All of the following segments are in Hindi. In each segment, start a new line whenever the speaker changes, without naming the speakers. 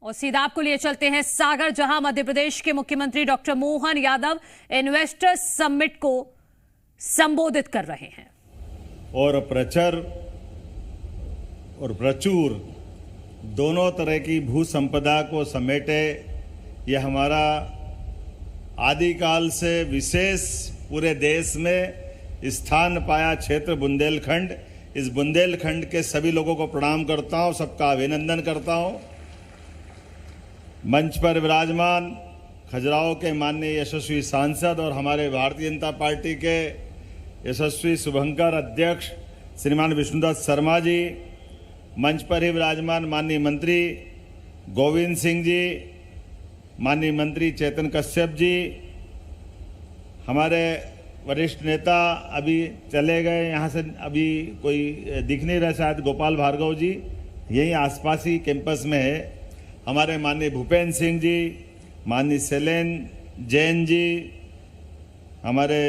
और सीधा आपको लिए चलते हैं सागर, जहां मध्य प्रदेश के मुख्यमंत्री doctor Mohan Yadav investors summit को संबोधित कर रहे हैं।
और प्रचर और प्रचुर दोनों तरह की भू संपदा को समेटे यह हमारा आदिकाल से विशेष पूरे देश में स्थान पाया क्षेत्र बुंदेलखंड। इस बुंदेलखंड के सभी लोगों को प्रणाम करता हूं, सबका अभिनंदन करता हूं। मंच पर विराजमान खजुराहो के माननीय यशस्वी सांसद और हमारे भारतीय जनता पार्टी के यशस्वी शुभंकर अध्यक्ष श्रीमान विष्णुदत्त शर्मा जी, मंच पर ही विराजमान माननीय मंत्री गोविंद सिंह जी, माननीय मंत्री चेतन कश्यप जी, हमारे वरिष्ठ नेता अभी चले गए, यहाँ से अभी कोई दिख नहीं रहा, शायद गोपाल भार्गव जी यहीं आसपास ही कैंपस में है, हमारे माननीय भूपेंद्र सिंह जी, माननीय शैलेन जैन जी, हमारे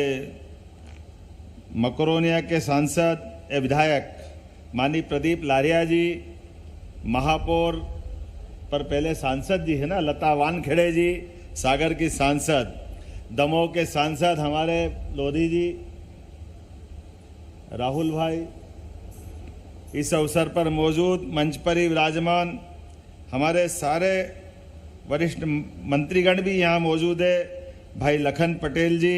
मकरोनिया के सांसद विधायक माननीय प्रदीप लारिया जी, महापौर पर पहले सांसद जी है ना लता वानखेड़े जी, सागर की सांसद, दमोह के सांसद हमारे लोधी जी, राहुल भाई, इस अवसर पर मौजूद मंच पर ही विराजमान हमारे सारे वरिष्ठ मंत्रीगण भी यहाँ मौजूद है, भाई लखन पटेल जी,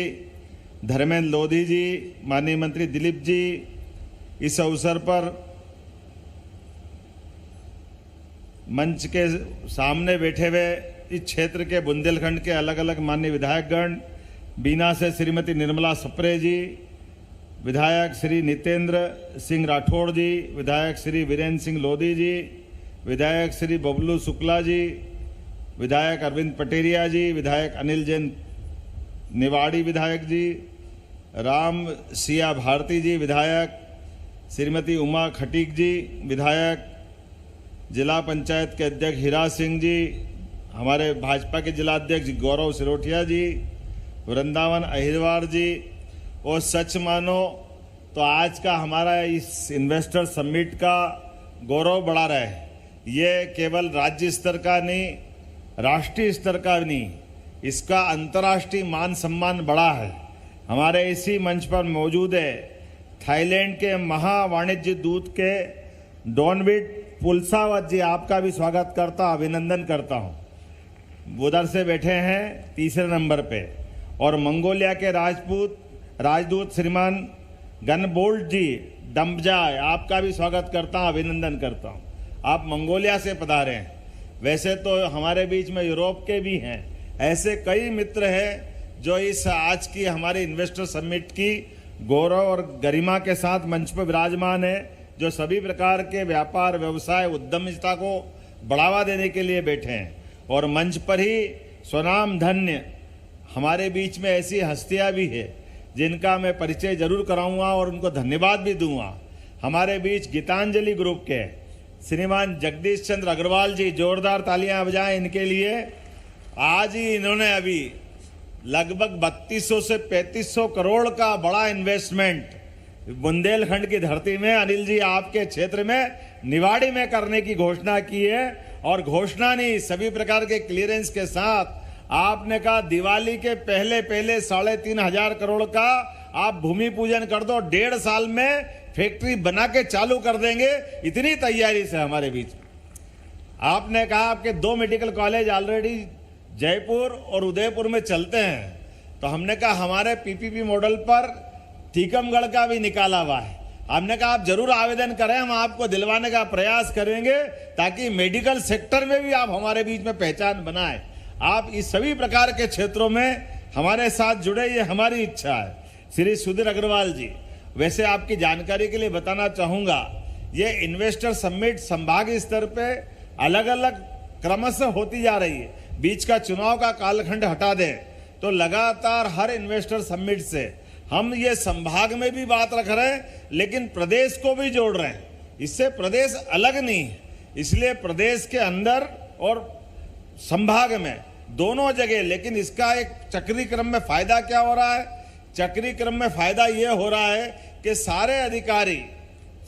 धर्मेंद्र लोधी जी, माननीय मंत्री दिलीप जी। इस अवसर पर मंच के सामने बैठे हुए इस क्षेत्र के बुंदेलखंड के अलग अलग माननीय विधायकगण, बीना से श्रीमती निर्मला सप्रे जी, विधायक श्री नितेंद्र सिंह राठौड़ जी, विधायक श्री वीरेंद्र सिंह लोधी जी, विधायक श्री बबलू शुक्ला जी, विधायक अरविंद पटेरिया जी, विधायक अनिल जैन निवाड़ी विधायक जी, राम सिया भारती जी विधायक, श्रीमती उमा खटीक जी विधायक, जिला पंचायत के अध्यक्ष हीरा सिंह जी, हमारे भाजपा के जिला अध्यक्ष गौरव सिरोठिया जी, वृंदावन अहिरवार जी। और सच मानो तो आज का हमारा इस इन्वेस्टर समिट का गौरव बढ़ा रहा है। ये केवल राज्य स्तर का नहीं, राष्ट्रीय स्तर का नहीं, इसका अंतर्राष्ट्रीय मान सम्मान बढ़ा है। हमारे इसी मंच पर मौजूद है थाईलैंड के महावाणिज्य दूत के डॉनविट पुलसावत जी, आपका भी स्वागत करता, अभिनंदन करता हूं। उधर से बैठे हैं तीसरे नंबर पे। और मंगोलिया के राजदूत श्रीमान गनबोल्ट जी डम्बजाय, आपका भी स्वागत करता हूं, अभिनंदन करता हूं। आप मंगोलिया से पधारे हैं। वैसे तो हमारे बीच में यूरोप के भी हैं, ऐसे कई मित्र हैं जो इस आज की हमारे इन्वेस्टर समिट की गौरव और गरिमा के साथ मंच पर विराजमान है, जो सभी प्रकार के व्यापार व्यवसाय उद्यमिता को बढ़ावा देने के लिए बैठे हैं। और मंच पर ही स्वनाम धन्य हमारे बीच में ऐसी हस्तियां भी है जिनका मैं परिचय जरूर कराऊंगा और उनको धन्यवाद भी दूंगा। हमारे बीच गीतांजलि ग्रुप के श्रीमान जगदीश चंद्र अग्रवाल जी, जोरदार तालियां बजाएं इनके लिए। आज ही इन्होंने अभी लगभग 3200 से 3500 करोड़ का बड़ा इन्वेस्टमेंट बुंदेलखंड की धरती में, अनिल जी आपके क्षेत्र में निवाड़ी में करने की घोषणा की है। और घोषणा नहीं, सभी प्रकार के क्लियरेंस के साथ आपने कहा दिवाली के पहले 3,500 करोड़ का आप भूमि पूजन कर दो, 1.5 साल में फैक्ट्री बना के चालू कर देंगे, इतनी तैयारी से हमारे बीच। आपने कहा आपके 2 मेडिकल कॉलेज ऑलरेडी जयपुर और उदयपुर में चलते हैं, तो हमने कहा हमारे पीपीपी मॉडल पर टीकमगढ़ का भी निकाला हुआ है। हमने कहा आप जरूर आवेदन करें, हम आपको दिलवाने का प्रयास करेंगे ताकि मेडिकल सेक्टर में भी आप हमारे बीच में पहचान बनाएं। आप इस सभी प्रकार के क्षेत्रों में हमारे साथ जुड़े, ये हमारी इच्छा है। श्री सुधीर अग्रवाल जी, वैसे आपकी जानकारी के लिए बताना चाहूंगा, ये इन्वेस्टर समिट संभागीय स्तर पे अलग अलग क्रमशः होती जा रही है। बीच का चुनाव का कालखंड हटा दें तो लगातार हर इन्वेस्टर समिट से हम ये संभाग में भी बात रख रहे हैं, लेकिन प्रदेश को भी जोड़ रहे हैं। इससे प्रदेश अलग नहीं है, इसलिए प्रदेश के अंदर और संभाग में दोनों जगह। लेकिन इसका एक चक्री क्रम में फायदा क्या हो रहा है? चक्री क्रम में फायदा ये हो रहा है कि सारे अधिकारी,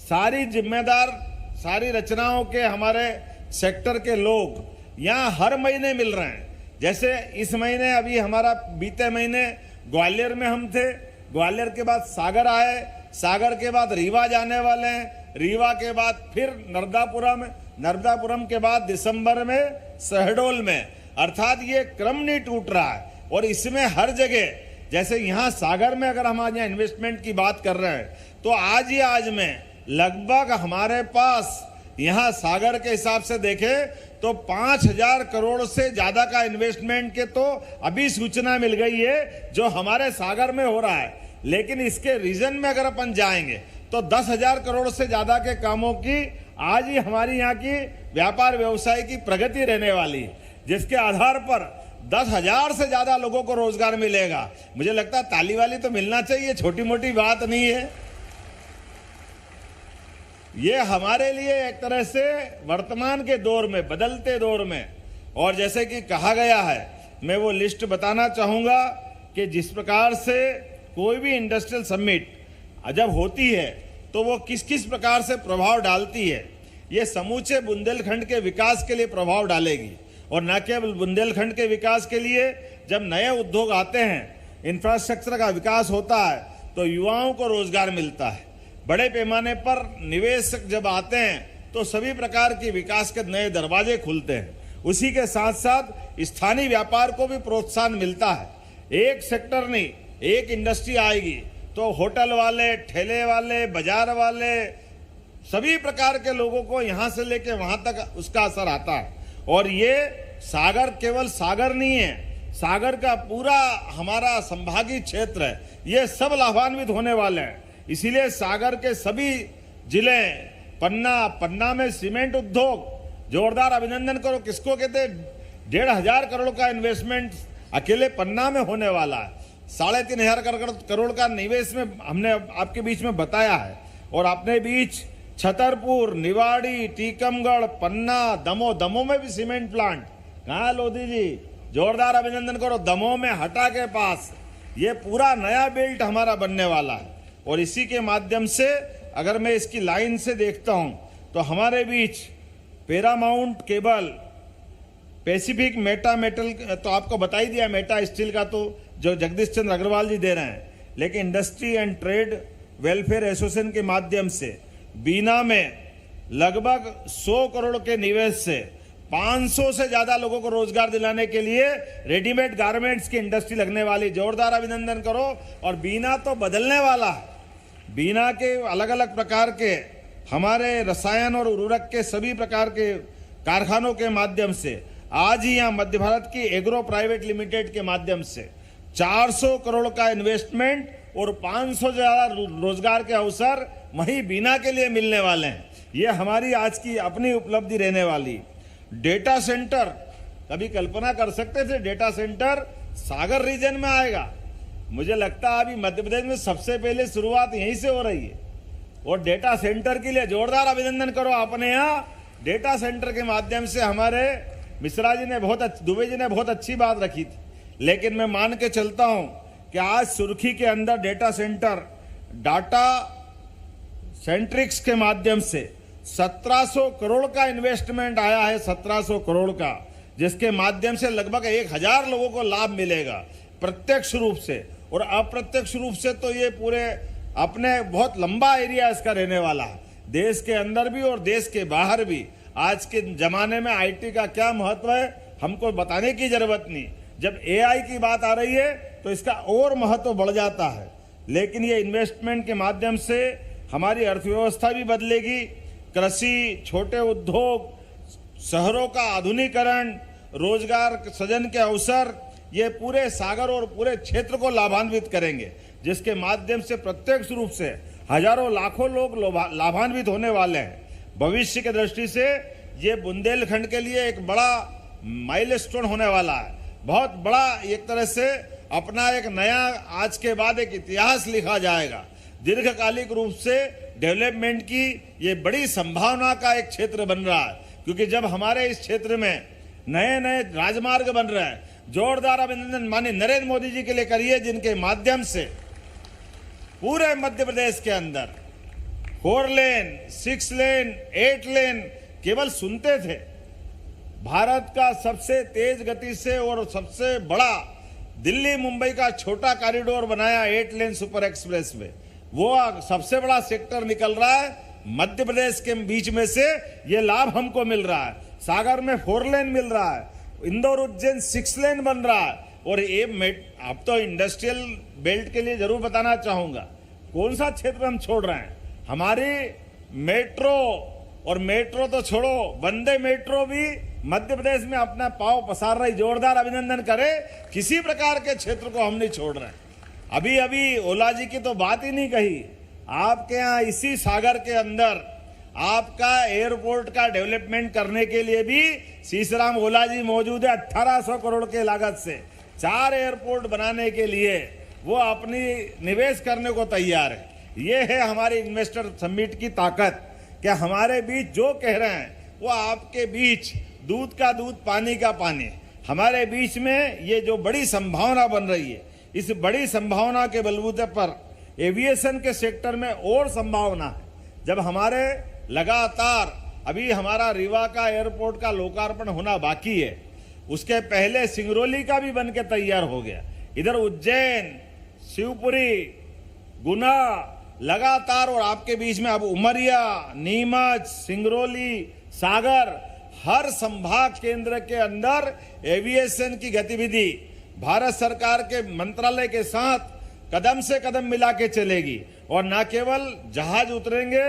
सारी जिम्मेदार, सारी रचनाओं के हमारे सेक्टर के लोग यहाँ हर महीने मिल रहे हैं। जैसे इस महीने अभी हमारा बीते महीने ग्वालियर में हम थे, ग्वालियर के बाद सागर आए, सागर के बाद रीवा जाने वाले हैं, रीवा के बाद फिर नर्मदापुरम, नर्मदापुरम के बाद दिसंबर में शहडोल में। अर्थात ये क्रम नहीं टूट रहा है। और इसमें हर जगह, जैसे यहाँ सागर में अगर हम आज यहाँ इन्वेस्टमेंट की बात कर रहे हैं तो आज ही आज में लगभग हमारे पास यहाँ सागर के हिसाब से देखें तो 5,000 करोड़ से ज्यादा का इन्वेस्टमेंट के तो अभी सूचना मिल गई है जो हमारे सागर में हो रहा है। लेकिन इसके रीजन में अगर अपन जाएंगे तो 10,000 करोड़ से ज्यादा के कामों की आज ही हमारी यहाँ की व्यापार व्यवसाय की प्रगति रहने वाली है, जिसके आधार पर 10,000 से ज्यादा लोगों को रोजगार मिलेगा। मुझे लगता है ताली वाली तो मिलना चाहिए, छोटी मोटी बात नहीं है। ये हमारे लिए एक तरह से वर्तमान के दौर में, बदलते दौर में, और जैसे कि कहा गया है, मैं वो लिस्ट बताना चाहूंगा कि जिस प्रकार से कोई भी इंडस्ट्रियल समिट जब होती है तो वो किस किस प्रकार से प्रभाव डालती है। ये समूचे बुंदेलखंड के विकास के लिए प्रभाव डालेगी। और न केवल बुंदेलखंड के विकास के लिए, जब नए उद्योग आते हैं, इंफ्रास्ट्रक्चर का विकास होता है तो युवाओं को रोजगार मिलता है। बड़े पैमाने पर निवेशक जब आते हैं तो सभी प्रकार के विकास के नए दरवाजे खुलते हैं। उसी के साथ साथ स्थानीय व्यापार को भी प्रोत्साहन मिलता है। एक सेक्टर नहीं, एक इंडस्ट्री आएगी तो होटल वाले, ठेले वाले, बाजार वाले, सभी प्रकार के लोगों को यहां से लेके वहां तक उसका असर आता है। और ये सागर केवल सागर नहीं है, सागर का पूरा हमारा संभागीय क्षेत्र है, ये सब लाभान्वित होने वाले हैं। इसीलिए सागर के सभी जिले, पन्ना में सीमेंट उद्योग, जोरदार अभिनंदन करो। किसको कहते हैं? 1,500 करोड़ का इन्वेस्टमेंट अकेले पन्ना में होने वाला है। 3,500 करोड़ का निवेश में हमने आपके बीच में बताया है। और अपने बीच छतरपुर, निवाड़ी, टीकमगढ़, पन्ना, दमोह में भी सीमेंट प्लांट। कहाँ लोधी जी, जोरदार अभिनंदन करो। दमोह में हटा के पास ये पूरा नया बेल्ट हमारा बनने वाला है। और इसी के माध्यम से अगर मैं इसकी लाइन से देखता हूं तो हमारे बीच Paramount cable, Pacific meta metal, तो आपको बता ही दिया, मेटा स्टील का तो जो जगदीश चंद्र अग्रवाल जी दे रहे हैं। लेकिन industry and trade welfare association के माध्यम से बीना में लगभग 100 करोड़ के निवेश से 500 से ज्यादा लोगों को रोजगार दिलाने के लिए रेडीमेड गारमेंट्स की इंडस्ट्री लगने वाली। जोरदार अभिनंदन करो। और बीना तो बदलने वाला है। बीना के अलग अलग प्रकार के हमारे रसायन और उर्वरक के सभी प्रकार के कारखानों के माध्यम से आज ही यहाँ मध्य भारत की एग्रो प्राइवेट लिमिटेड के माध्यम से 400 करोड़ का इन्वेस्टमेंट और 500 से ज्यादा रोजगार के अवसर वहीं बीना के लिए मिलने वाले हैं। ये हमारी आज की अपनी उपलब्धि रहने वाली। डेटा सेंटर, कभी कल्पना कर सकते थे डेटा सेंटर सागर रीजन में आएगा? मुझे लगता है अभी मध्य प्रदेश में सबसे पहले शुरुआत यहीं से हो रही है। और डेटा सेंटर के लिए जोरदार अभिनंदन करो। अपने यहाँ डेटा सेंटर के माध्यम से हमारे मिश्रा जी ने दुबे जी ने बहुत अच्छी बात रखी थी। लेकिन मैं मान के चलता हूं कि आज सुर्खी के अंदर डेटा सेंटर, डाटा सेंट्रिक्स के माध्यम से 1700 करोड़ का इन्वेस्टमेंट आया है, 1700 करोड़ का, जिसके माध्यम से लगभग 1,000 लोगों को लाभ मिलेगा प्रत्यक्ष रूप से। और अप्रत्यक्ष रूप से तो ये पूरे अपने बहुत लंबा एरिया इसका रहने वाला है, देश के अंदर भी और देश के बाहर भी। आज के जमाने में आईटी का क्या महत्व है हमको बताने की जरूरत नहीं। जब एआई की बात आ रही है तो इसका और महत्व बढ़ जाता है। लेकिन ये इन्वेस्टमेंट के माध्यम से हमारी अर्थव्यवस्था भी बदलेगी। कृषि, छोटे उद्योग, शहरों का आधुनिकीकरण, रोजगार सृजन के अवसर, ये पूरे सागर और पूरे क्षेत्र को लाभान्वित करेंगे, जिसके माध्यम से प्रत्यक्ष रूप से हजारों लाखों लोग लाभान्वित होने वाले हैं। भविष्य की दृष्टि से ये बुंदेलखंड के लिए एक बड़ा माइलस्टोन होने वाला है। बहुत बड़ा एक तरह से अपना एक नया आज के बाद एक इतिहास लिखा जाएगा। दीर्घकालिक रूप से डेवलपमेंट की ये बड़ी संभावना का एक क्षेत्र बन रहा है। क्योंकि जब हमारे इस क्षेत्र में नए नए राजमार्ग बन रहे हैं, जोरदार अभिनंदन माननीय नरेंद्र मोदी जी के लिए करिए, जिनके माध्यम से पूरे मध्य प्रदेश के अंदर 4 लेन, 6 लेन, 8 लेन केवल सुनते थे, भारत का सबसे तेज गति से और सबसे बड़ा दिल्ली मुंबई का छोटा कॉरिडोर बनाया 8 लेन सुपर एक्सप्रेस वे, वो सबसे बड़ा सेक्टर निकल रहा है मध्य प्रदेश के बीच में से, ये लाभ हमको मिल रहा है। सागर में 4 लेन मिल रहा है, इंदौर उज्जैन 6 लेन बन रहा है। और ये अब तो इंडस्ट्रियल बेल्ट के लिए जरूर बताना चाहूंगा, कौन सा क्षेत्र हम छोड़ रहे हैं। हमारी मेट्रो, और मेट्रो तो छोड़ो, वंदे मेट्रो भी मध्य प्रदेश में अपना पांव पसार रही, जोरदार अभिनंदन करे। किसी प्रकार के क्षेत्र को हम नहीं छोड़ रहे हैं। अभी अभी ओला जी की तो बात ही नहीं कही, आपके यहाँ इसी सागर के अंदर आपका एयरपोर्ट का डेवलपमेंट करने के लिए भी सीसराम ओला जी मौजूद है। 1800 करोड़ के लागत से 4 एयरपोर्ट बनाने के लिए वो अपनी निवेश करने को तैयार है। ये है हमारी इन्वेस्टर समिट की ताकत, कि हमारे बीच जो कह रहे हैं वो आपके बीच दूध का दूध पानी का पानी। हमारे बीच में ये जो बड़ी संभावना बन रही है, इस बड़ी संभावना के बलबूते पर एविएशन के सेक्टर में और संभावना है। जब हमारे लगातार अभी हमारा रीवा का एयरपोर्ट का लोकार्पण होना बाकी है, उसके पहले सिंगरौली का भी बन के तैयार हो गया। इधर उज्जैन, शिवपुरी, गुना लगातार, और आपके बीच में अब उमरिया, नीमच, सिंगरौली, सागर, हर संभाग केंद्र के अंदर एविएशन की गतिविधि भारत सरकार के मंत्रालय के साथ कदम से कदम मिला के चलेगी। और न केवल जहाज उतरेंगे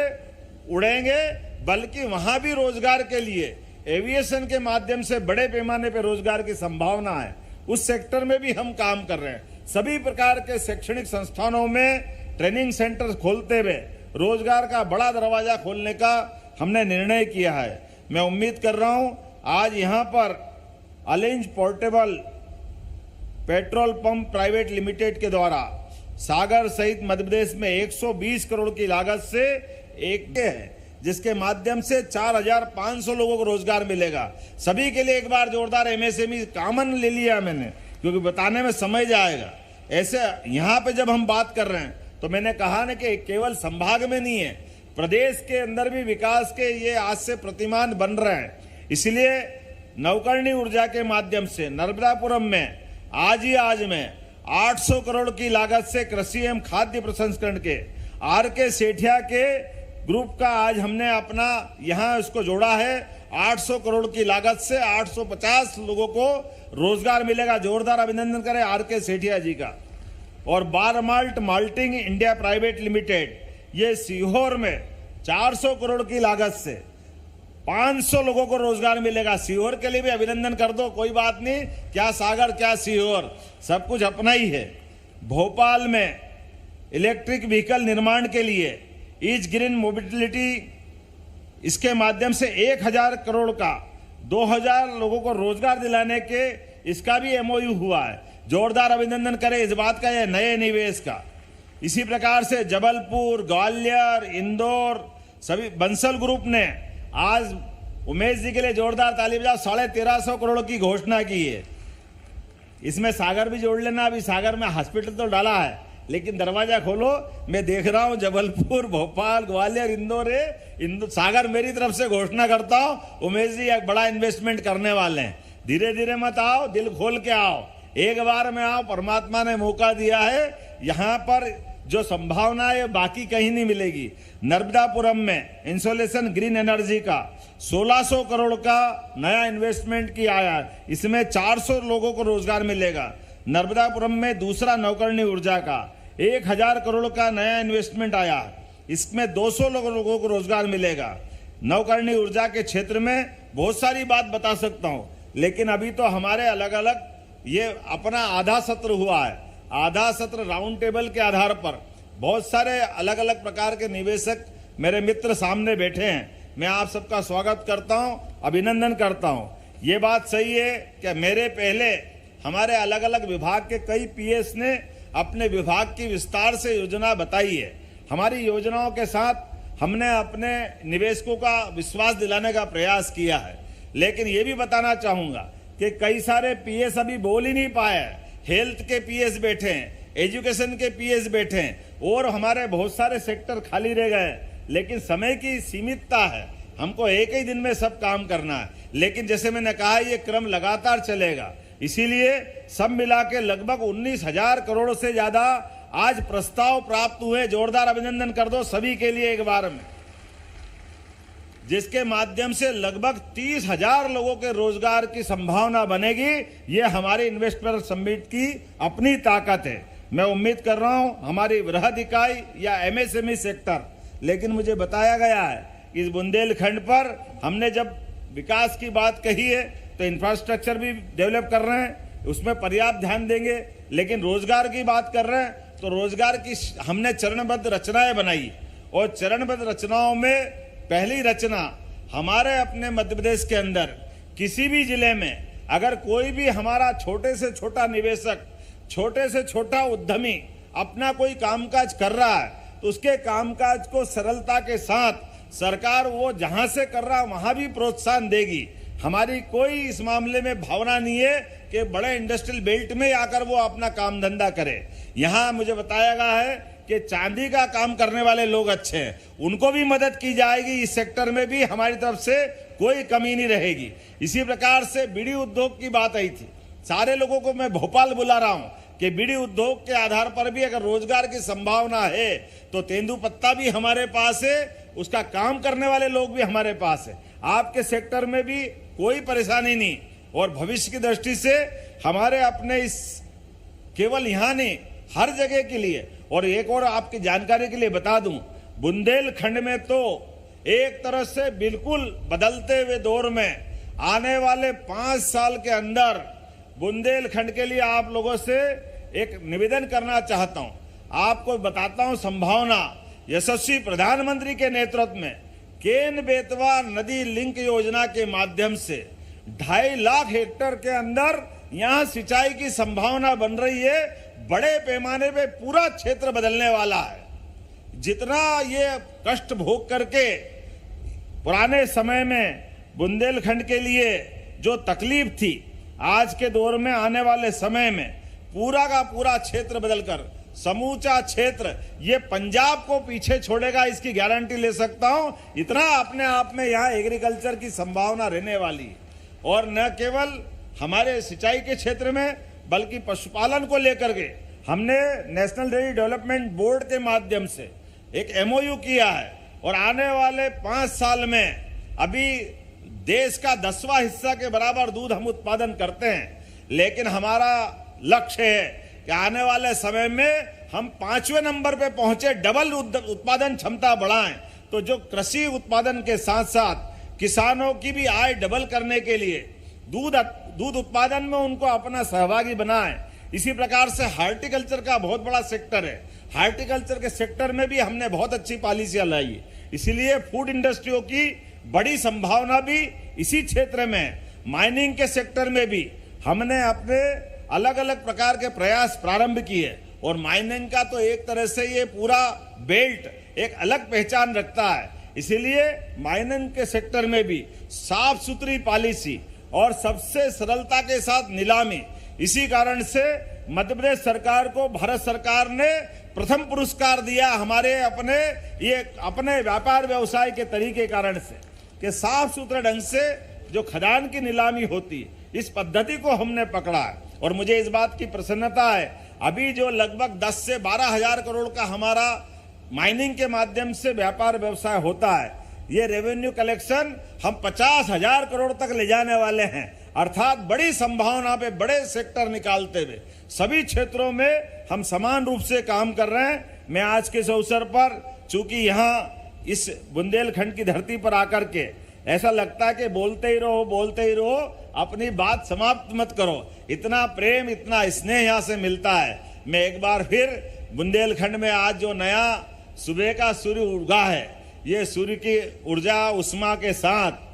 उड़ेंगे, बल्कि वहां भी रोजगार के लिए एविएशन के माध्यम से बड़े पैमाने पर रोजगार की संभावना है। उस सेक्टर में भी हम काम कर रहे हैं। सभी प्रकार के शैक्षणिक संस्थानों में ट्रेनिंग सेंटर खोलते हुए रोजगार का बड़ा दरवाजा खोलने का हमने निर्णय किया है। मैं उम्मीद कर रहा हूं आज यहां पर अलेंज portable petrol pump private limited के द्वारा सागर सहित मध्य प्रदेश में 120 करोड़ की लागत से एक है, जिसके माध्यम से 4500 लोगों को रोजगार मिलेगा। सभी के लिए एक बार जोरदार एमएसएमई कॉमन ले लिया मैंने, क्योंकि बताने में समय जाएगा। ऐसे यहाँ पे जब हम बात कर रहे हैं तो मैंने कहा ना कि केवल संभाग में नहीं है, प्रदेश के अंदर भी विकास के ये आज से प्रतिमान बन रहे हैं। इसलिए नवकरणीय ऊर्जा के माध्यम से नर्मदापुरम में आज में 800 करोड़ की लागत से कृषि एवं खाद्य प्रसंस्करण के आर.के. सेठिया के ग्रुप का आज हमने अपना यहाँ उसको जोड़ा है। 800 करोड़ की लागत से 850 लोगों को रोजगार मिलेगा। जोरदार अभिनंदन करें आर.के. सेठिया जी का। और बारमाल्ट माल्टिंग इंडिया प्राइवेट लिमिटेड, ये सीहोर में 400 करोड़ की लागत से 500 लोगों को रोजगार मिलेगा। सीहोर के लिए भी अभिनंदन कर दो, कोई बात नहीं, क्या सागर क्या सीहोर, सब कुछ अपना ही है। भोपाल में इलेक्ट्रिक व्हीकल निर्माण के लिए ईज ग्रीन मोबिलिटी, इसके माध्यम से 1000 करोड़ का 2000 लोगों को रोजगार दिलाने के इसका भी एमओयू हुआ है। जोरदार अभिनंदन करें इस बात का, यह नए निवेश का। इसी प्रकार से जबलपुर, ग्वालियर, इंदौर, सभी बंसल ग्रुप ने आज उमेश जी के लिए जोरदार ताली बजाओ, 1350 करोड़ की घोषणा की है। इसमें सागर भी जोड़ लेना। अभी सागर में हॉस्पिटल तो डाला है, लेकिन दरवाजा खोलो, मैं देख रहा हूं जबलपुर, भोपाल, ग्वालियर, इंदौर सागर मेरी तरफ से घोषणा करता हूं, उमेश जी एक बड़ा इन्वेस्टमेंट करने वाले हैं। धीरे धीरे मत आओ, दिल खोल के आओ, एक बार में आओ। परमात्मा ने मौका दिया है, यहाँ पर जो संभावना है बाकी कहीं नहीं मिलेगी। नर्मदापुरम में इंसोलेशन ग्रीन एनर्जी का 1600 करोड़ का नया इन्वेस्टमेंट किया है, इसमें 400 लोगों को रोजगार मिलेगा। नर्मदापुरम में दूसरा नवकरणीय ऊर्जा का 1000 करोड़ का नया इन्वेस्टमेंट आया, इसमें 200 लोगों को रोजगार मिलेगा। नवकरणीय ऊर्जा के क्षेत्र में बहुत सारी बात बता सकता हूं, लेकिन अभी तो हमारे अलग अलग ये अपना आधा सत्र हुआ है। आधा सत्र राउंड टेबल के आधार पर बहुत सारे अलग अलग प्रकार के निवेशक मेरे मित्र सामने बैठे हैं। मैं आप सबका स्वागत करता हूं, अभिनंदन करता हूं। ये बात सही है कि मेरे पहले हमारे अलग अलग विभाग के कई पीएस ने अपने विभाग की विस्तार से योजना बताई है। हमारी योजनाओं के साथ हमने अपने निवेशकों का विश्वास दिलाने का प्रयास किया है। लेकिन ये भी बताना चाहूंगा कि कई सारे पीएस अभी बोल ही नहीं पाए। हेल्थ के पीएस बैठे हैं, एजुकेशन के पीएस बैठे हैं, और हमारे बहुत सारे सेक्टर खाली रह गए। लेकिन समय की सीमितता है, हमको एक ही दिन में सब काम करना है, लेकिन जैसे मैंने कहा ये क्रम लगातार चलेगा। इसीलिए सब मिला के लगभग 19,000 करोड़ से ज्यादा आज प्रस्ताव प्राप्त हुए। जोरदार अभिनंदन कर दो सभी के लिए एक बार में, जिसके माध्यम से लगभग 30,000 लोगों के रोजगार की संभावना बनेगी। ये हमारी इन्वेस्टर समिट की अपनी ताकत है। मैं उम्मीद कर रहा हूं हमारी वृहद इकाई या एमएसएमई सेक्टर, लेकिन मुझे बताया गया है इस बुंदेलखंड पर हमने जब विकास की बात कही है तो इंफ्रास्ट्रक्चर भी डेवलप कर रहे हैं, उसमें पर्याप्त ध्यान देंगे। लेकिन रोजगार की बात कर रहे हैं तो रोजगार की हमने चरणबद्ध रचनाएं बनाई, और चरणबद्ध रचनाओं में पहली रचना हमारे अपने मध्य प्रदेश के अंदर किसी भी जिले में अगर कोई भी हमारा छोटे से छोटा निवेशक, छोटे से छोटा उद्यमी अपना कोई कामकाज कर रहा है तो उसके कामकाज को सरलता के साथ सरकार वो जहां से कर रहा है वहां भी प्रोत्साहन देगी। हमारी कोई इस मामले में भावना नहीं है कि बड़े इंडस्ट्रियल बेल्ट में आकर वो अपना काम धंधा करे। यहाँ मुझे बताया गया है कि चांदी का काम करने वाले लोग अच्छे हैं, उनको भी मदद की जाएगी। इस सेक्टर में भी हमारी तरफ से कोई कमी नहीं रहेगी। इसी प्रकार से बीड़ी उद्योग की बात आई थी। सारे लोगों को मैं भोपाल बुला रहा हूं कि बीड़ी उद्योग के आधार पर भी अगर रोजगार की संभावना है तो तेंदुपत्ता भी हमारे पास है, उसका काम करने वाले लोग भी हमारे पास है। आपके सेक्टर में भी कोई परेशानी नहीं, और भविष्य की दृष्टि से हमारे अपने इस केवल यहाँ नहीं हर जगह के लिए। और एक और आपकी जानकारी के लिए बता दूं, बुंदेलखंड में तो एक तरह से बिल्कुल बदलते हुए दौर में आने वाले 5 साल के अंदर बुंदेलखंड के लिए आप लोगों से एक निवेदन करना चाहता हूं। आपको बताता हूं संभावना। यशस्वी प्रधानमंत्री के नेतृत्व में केन बेतवा नदी लिंक योजना के माध्यम से 2.5 लाख हेक्टेयर के अंदर यहां सिंचाई की संभावना बन रही है। बड़े पैमाने पे पूरा क्षेत्र बदलने वाला है। जितना ये कष्ट भोग करके पुराने समय में बुंदेलखंड के लिए जो तकलीफ थी, आज के दौर में आने वाले समय में पूरा का पूरा क्षेत्र बदलकर समूचा क्षेत्र ये पंजाब को पीछे छोड़ेगा, इसकी गारंटी ले सकता हूं। इतना अपने आप में यहाँ एग्रीकल्चर की संभावना रहने वाली, और न केवल हमारे सिंचाई के क्षेत्र में बल्कि पशुपालन को लेकर के हमने नेशनल डेयरी डेवलपमेंट बोर्ड के माध्यम से एक एमओयू किया है, और आने वाले 5 साल में अभी देश का 10वां हिस्सा के बराबर दूध हम उत्पादन करते हैं। लेकिन हमारा लक्ष्य है कि आने वाले समय में हम 5वें नंबर पे पहुंचे, डबल उत्पादन क्षमता बढ़ाएं। तो जो कृषि उत्पादन के साथ साथ किसानों की भी आय डबल करने के लिए दूध उत्पादन में उनको अपना सहभागी बनाएं। इसी प्रकार से हार्टिकल्चर का बहुत बड़ा सेक्टर है। हार्टिकल्चर के सेक्टर में भी हमने बहुत अच्छी पॉलिसियां लाई है। इसीलिए फूड इंडस्ट्रियों की बड़ी संभावना भी इसी क्षेत्र में। माइनिंग के सेक्टर में भी हमने अपने अलग अलग प्रकार के प्रयास प्रारंभ किए, और माइनिंग का तो एक तरह से ये पूरा बेल्ट एक अलग पहचान रखता है। इसीलिए माइनिंग के सेक्टर में भी साफ सुथरी पॉलिसी और सबसे सरलता के साथ नीलामी। इसी कारण से मध्य प्रदेश सरकार को भारत सरकार ने प्रथम पुरस्कार दिया हमारे अपने व्यापार व्यवसाय के तरीके कारण से, कि साफ सुथरे ढंग से जो खदान की नीलामी होती इस पद्धति को हमने पकड़ा है। और मुझे इस बात की प्रसन्नता है, अभी जो लगभग 10 से 12 हजार करोड़ का हमारा माइनिंग के माध्यम से व्यापार व्यवसाय होता है, ये रेवेन्यू कलेक्शन हम 50,000 करोड़ तक ले जाने वाले हैं। अर्थात बड़ी संभावना पे बड़े सेक्टर निकालते हुए सभी क्षेत्रों में हम समान रूप से काम कर रहे हैं। मैं आज के इस अवसर पर, चूंकि यहाँ इस बुंदेलखंड की धरती पर आकर के ऐसा लगता है कि बोलते ही रहो, अपनी बात समाप्त मत करो। इतना प्रेम, इतना स्नेह यहाँ से मिलता है। मैं एक बार फिर बुंदेलखंड में आज जो नया सुबह का सूर्य उगा है, ये सूर्य की ऊर्जा उष्मा के साथ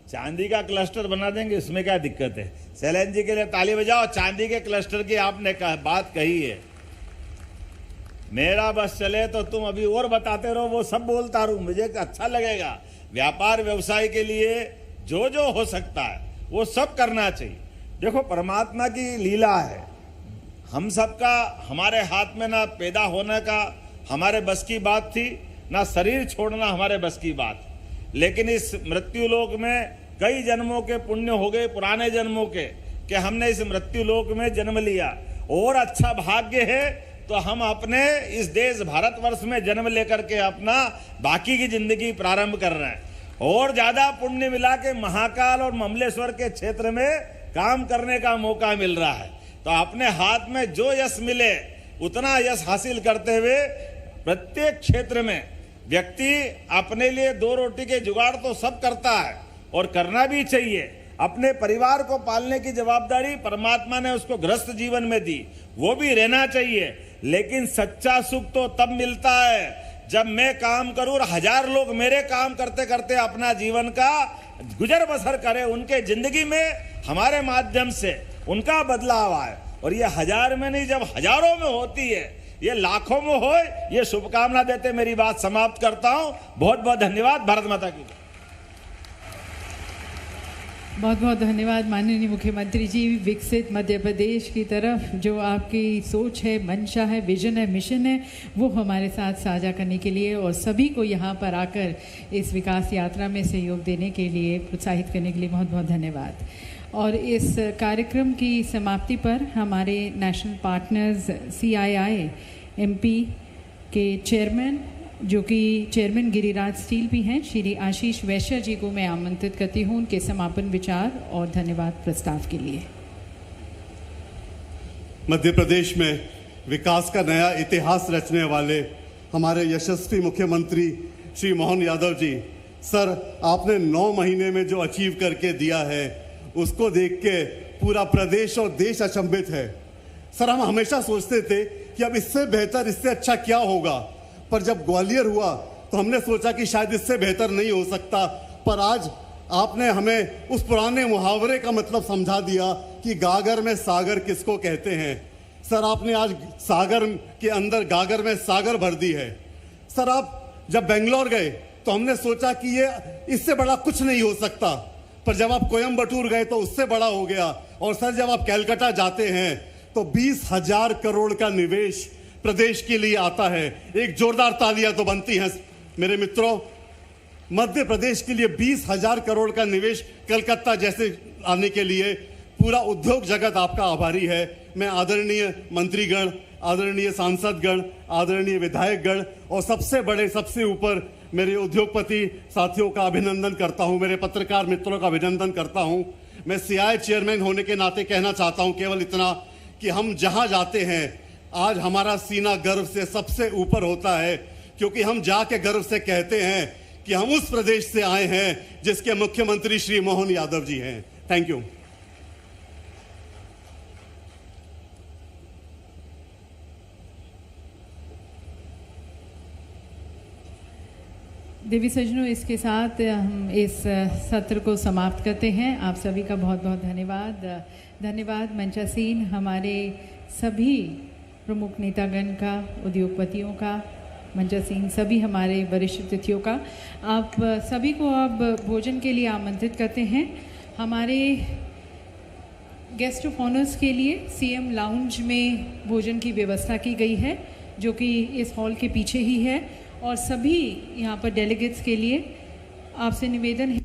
चांदी का क्लस्टर बना देंगे, इसमें क्या दिक्कत है। शैलेंद्र जी के लिए ताली बजाओ। चांदी के क्लस्टर की आपने बात कही है, मेरा बस चले तो तुम अभी और बताते रहो, वो सब बोलता रहूं, मुझे अच्छा लगेगा। व्यापार व्यवसाय के लिए जो जो हो सकता है वो सब करना चाहिए। देखो, परमात्मा की लीला है। हम सबका, हमारे हाथ में ना पैदा होने का हमारे बस की बात थी, ना शरीर छोड़ना हमारे बस की बात। लेकिन इस मृत्यु लोक में कई जन्मों के पुण्य हो गए, पुराने जन्मों के, कि हमने इस मृत्यु लोक में जन्म लिया। और अच्छा भाग्य है तो हम अपने इस देश भारतवर्ष में जन्म लेकर के अपना बाकी की जिंदगी प्रारंभ कर रहे हैं। और ज्यादा पुण्य मिला के महाकाल और ममलेश्वर के क्षेत्र में काम करने का मौका मिल रहा है। तो अपने हाथ में जो यश मिले उतना यश हासिल करते हुए प्रत्येक क्षेत्र में व्यक्ति अपने लिए दो रोटी के जुगाड़ तो सब करता है और करना भी चाहिए। अपने परिवार को पालने की जवाबदारी परमात्मा ने उसको गृहस्थ जीवन में दी, वो भी रहना चाहिए। लेकिन सच्चा सुख तो तब मिलता है जब मैं काम करूं और 1000 लोग मेरे काम करते करते अपना जीवन का गुजर बसर करें, उनके जिंदगी में हमारे माध्यम से उनका बदलाव आए। और ये 1000 में नहीं, जब हजारों में होती है, ये लाखों में हो, ये शुभकामना देते मेरी बात समाप्त करता हूं। बहुत बहुत धन्यवाद। भारत माता की।
बहुत बहुत धन्यवाद माननीय मुख्यमंत्री जी। विकसित मध्य प्रदेश की तरफ जो आपकी सोच है, मंशा है, विजन है, मिशन है, वो हमारे साथ साझा करने के लिए और सभी को यहाँ पर आकर इस विकास यात्रा में सहयोग देने के लिए, प्रोत्साहित करने के लिए बहुत बहुत धन्यवाद। और इस कार्यक्रम की समाप्ति पर हमारे नेशनल पार्टनर्स CII MP के चेयरमैन, जो कि चेयरमैन गिरिराज स्टील भी हैं, श्री आशीष वैश्य जी को मैं आमंत्रित करती हूं उनके समापन विचार और धन्यवाद प्रस्ताव के लिए।
मध्य प्रदेश में विकास का नया इतिहास रचने वाले हमारे यशस्वी मुख्यमंत्री श्री मोहन यादव जी, सर आपने 9 महीने में जो अचीव करके दिया है उसको देख के पूरा प्रदेश और देश अचंभित है। सर हम हमेशा सोचते थे कि अब इससे बेहतर, इससे अच्छा क्या होगा, पर जब ग्वालियर हुआ तो हमने सोचा कि शायद इससे बेहतर नहीं हो सकता। पर आज आपने हमें उस पुराने मुहावरे का मतलब समझा दिया कि गागर में सागर किसको कहते हैं। सर आपने आज सागर के अंदर गागर में सागर भर दी है। सर आप जब बेंगलोर गए तो हमने सोचा कि ये इससे बड़ा कुछ नहीं हो सकता, पर जब आप कोयम्बटूर गए तो उससे बड़ा हो गया। और सर जब आप कलकत्ता जाते हैं तो 20,000 करोड़ का निवेश प्रदेश के लिए आता है। एक जोरदार तालियां तो बनती हैं मेरे मित्रों। मध्य प्रदेश के लिए 20,000 करोड़ का निवेश कलकत्ता जैसे आने के लिए पूरा उद्योग जगत आपका आभारी है। मैं आदरणीय मंत्रीगण, आदरणीय सांसदगण, आदरणीय विधायकगण और सबसे बड़े, सबसे ऊपर मेरे उद्योगपति साथियों का अभिनंदन करता हूं, मेरे पत्रकार मित्रों का अभिनंदन करता हूं। मैं CII चेयरमैन होने के नाते कहना चाहता हूं केवल इतना कि हम जहां जाते हैं आज हमारा सीना गर्व से सबसे ऊपर होता है, क्योंकि हम जाके गर्व से कहते हैं कि हम उस प्रदेश से आए हैं जिसके मुख्यमंत्री श्री मोहन यादव जी हैं। Thank you.
देवी सज्जनों, इसके साथ हम इस सत्र को समाप्त करते हैं। आप सभी का बहुत बहुत धन्यवाद। धन्यवाद मंचासीन हमारे सभी प्रमुख नेतागण का, उद्योगपतियों का, मंचासीन सभी हमारे वरिष्ठ अतिथियों का। आप सभी को अब भोजन के लिए आमंत्रित करते हैं। हमारे गेस्ट ऑफ ऑनर्स के लिए CM लाउंज में भोजन की व्यवस्था की गई है, जो कि इस हॉल के पीछे ही है। और सभी यहाँ पर डेलीगेट्स के लिए आपसे निवेदन है